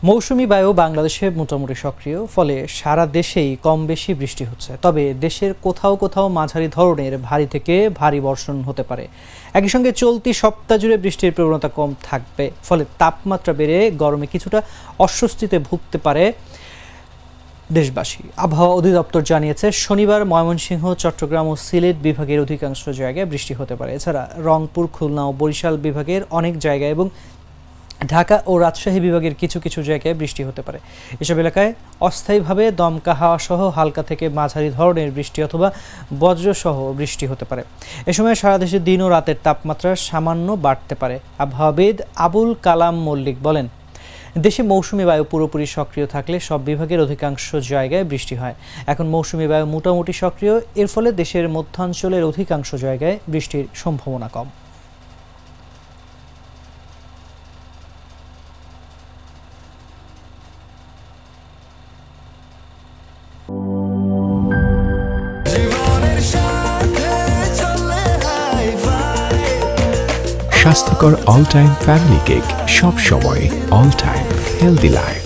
মৌসুমী বায়ু বাংলাদেশে মোটামুটি সক্রিয়, ফলে সারা দেশেই কম বেশি বৃষ্টি হচ্ছে। তবে দেশের কোথাও কোথাও মাঝারি ধরনের ভারী থেকে ভারী বর্ষণ হতে পারে। একই সঙ্গে চলতি সপ্তাহ জুড়ে বৃষ্টির প্রবণতা কম থাকবে, ফলে তাপমাত্রা বেড়ে গরমে কিছুটা অস্বস্তিতে ভুগতে পারে দেশবাসী। আবহাওয়া অধিদপ্তর জানিয়েছে, শনিবার ময়মনসিংহ, চট্টগ্রাম ও সিলেট বিভাগের অধিকাংশ জায়গায় বৃষ্টি হতে পারে। এছাড়া রংপুর, খুলনা ও বরিশাল বিভাগের অনেক জায়গায় এবং ঢাকা ও রাজশাহী বিভাগের কিছু কিছু জায়গায় বৃষ্টি হতে পারে। এসব এলাকায় অস্থায়ীভাবে দমকা হাওয়া সহ হালকা থেকে মাঝারি ধরনের বৃষ্টি অথবা বজ্রসহ বৃষ্টি হতে পারে। এ সময় সারা দেশে দিন ও রাতের তাপমাত্রা সামান্য বাড়তে পারে। আবহাওয়াবিদ আবুল কালাম মল্লিক বলেন, দেশে মৌসুমী বায়ু পুরোপুরি সক্রিয় থাকলে সব বিভাগের অধিকাংশ জায়গায় বৃষ্টি হয়। এখন মৌসুমী বায়ু মোটামুটি সক্রিয়, এর ফলে দেশের মধ্যাঞ্চলের অধিকাংশ জায়গায় বৃষ্টির সম্ভাবনা কম। স্বাস্থ্যকর অল টাইম ফ্যামিলি কেক, সব সময় অল টাইম হেলদি লাইফ।